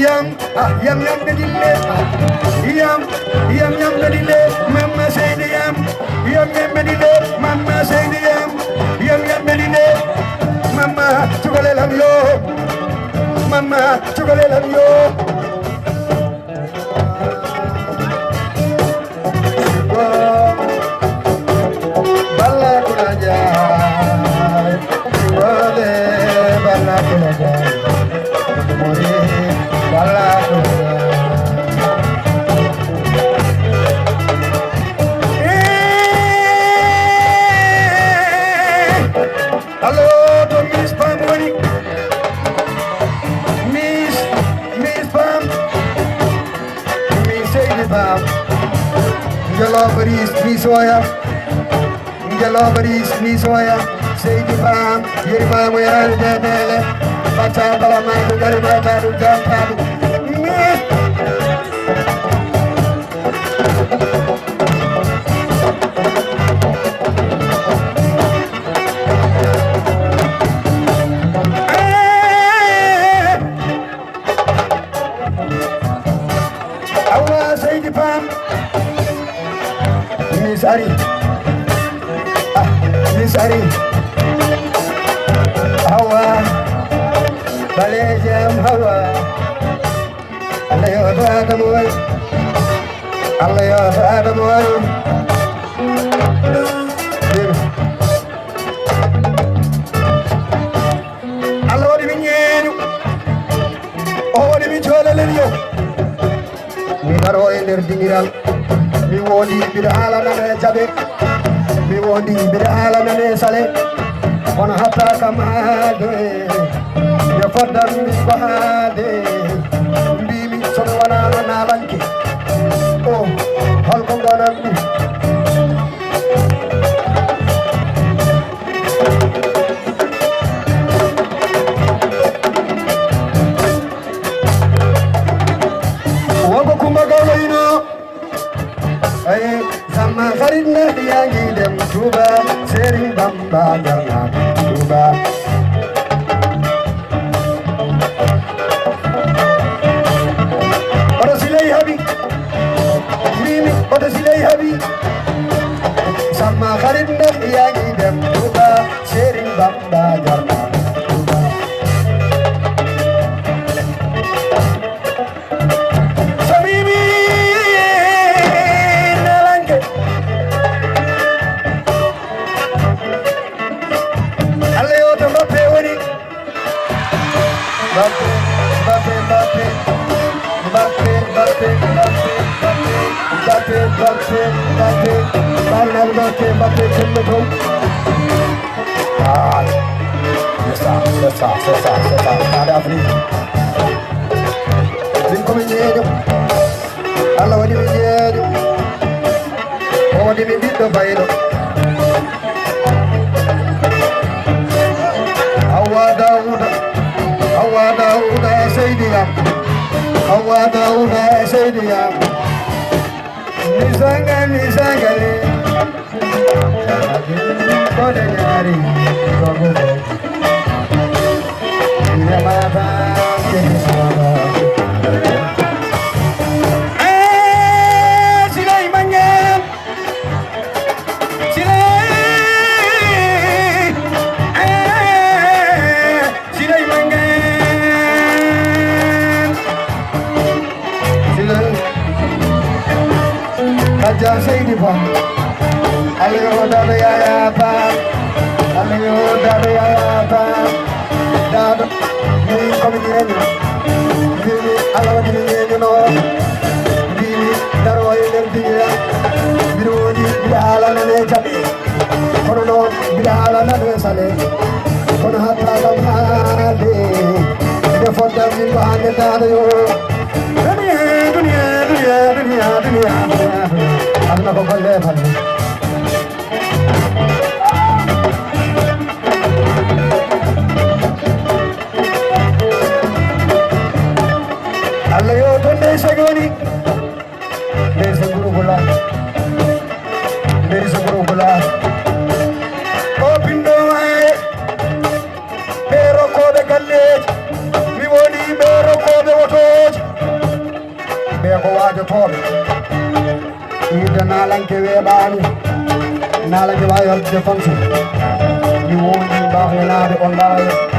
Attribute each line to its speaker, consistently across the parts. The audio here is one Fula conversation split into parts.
Speaker 1: yam gadile yam gadile mama seydi yam gadile mama seydi yam gadile mama cukolelam yo mama cukolelam yo balla kulaja wale balla kulaja muri balla kulaja hello to Miss Pam Wani Miss Pam Miss Seydi Pam Ngelo baris ni soya Ngelo baris ni soya Seydi Pam yeri ma mo yar dedele bacha bala ma do gari ma ta do janta do awa Seydi Pam Miss Ari Miss Ari Hawa Balejam Hawa Allah ya Adam wa Allah ya Adam wa Allah wadi minyeenu o wadi min jolalen yo mi daro e nder diniral mi woni bir ala nane jabe mi woni bir ala nane sale on hatta kamade ya fadda mi bahade mbimi sono wana na banki oh hol ko ngana mi wako kumbaga ino ay sama kharidna yangi dem Touba Serigne Bamba jarna Touba odo silay habi mimi odo silay habi sama kharidna yangi dem Touba Serigne Bamba jarna Touba samimi nalange alle oto Mbappé woni Mbappé Mbappé Mbappé Mbappé Mbappé Mbappé Mbappé Mbappé Mbappé Mbappé Mbappé Mbappé ah c'est ça ada afri din ko mi ñeeño Allah wadi mi ñeeño o wadi mi biddo bayno Hawa Dauda Seydiyam Hawa Dauda Seydiyam Nisangale Kode nyari Kogo Ina mata Kehisa Silai manyam Silai manyam Silai Kaja Seydi Pam Aliyo dada ya Pam Aliyo dada ya Pam Dada Ni komi ñeño Ni ala wadi ñeño no Ni daro e nder diya Birodi bila ala nane jabe Kono no bila ala nane sale Kono hatta kam hade Ide fodda min bahane dada yo Dunia Aduna ko golle fanni Allah yo tonde segoni Desi guru bula O pindo ay Pero ko de galle Mi woni pero ko de wotoje the function. You won't be back in the online.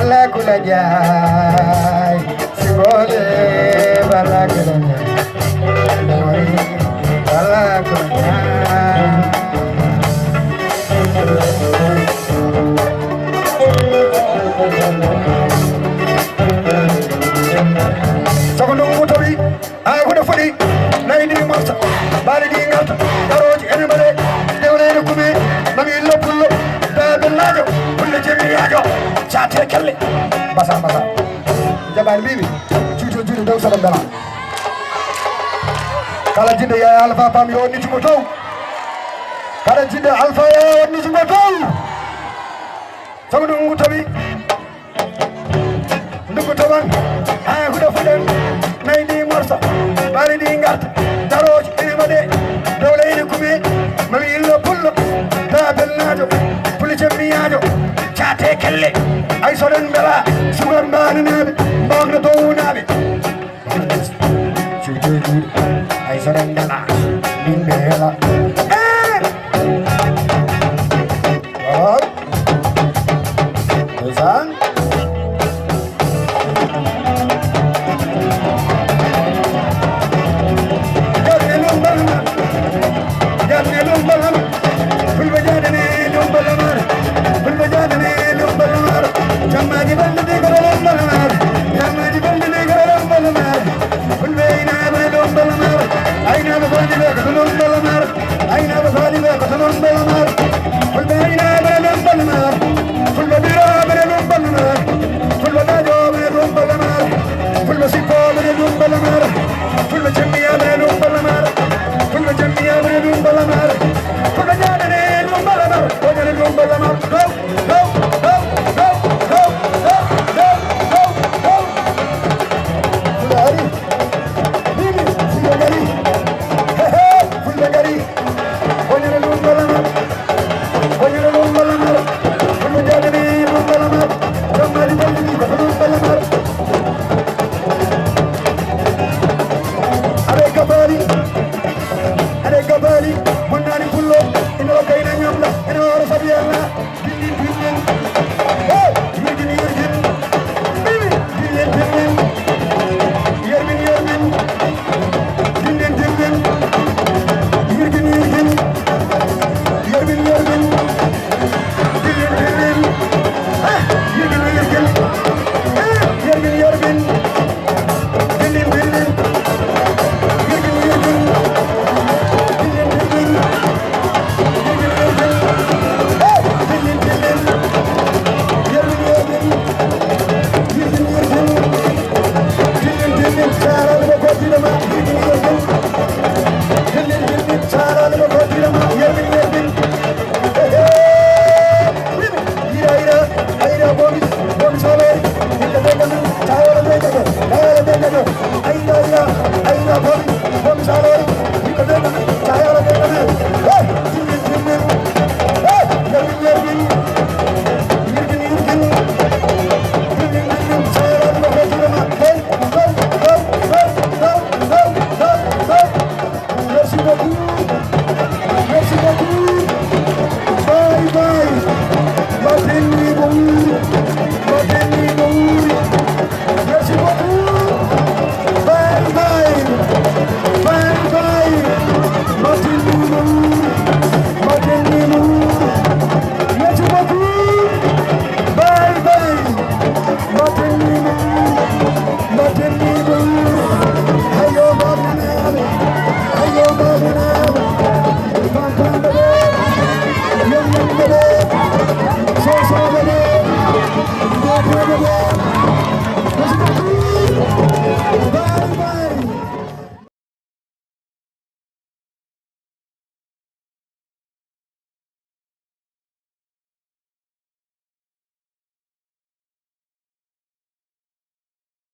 Speaker 1: Balakulaja, Sibole, Balakulaja, Balakulaja. Segundo motori, agora foi, na Indi Massa, Baridi Ngata, Garoji, anybody, they were to come, Mami Lopulo, Belago, Pulajago, Chate Kelly. Basa Jabal Bibi Chuchu Daw Salam Dala Kala Jinde ya Alpha Pam yo ni moto Kala Jinde Alpha yo ni moto Samudu ngutabi Ndukutawan ha huda fudan Naidi Morsa Baridi Ngat Daroj Inimade Dawla ini kumi Mami illo pullo Da Belnajo Pulice Miyajo Chate Kelle ay soren bela sugar man nabi magna do nabi chuchu ay soren bela min bela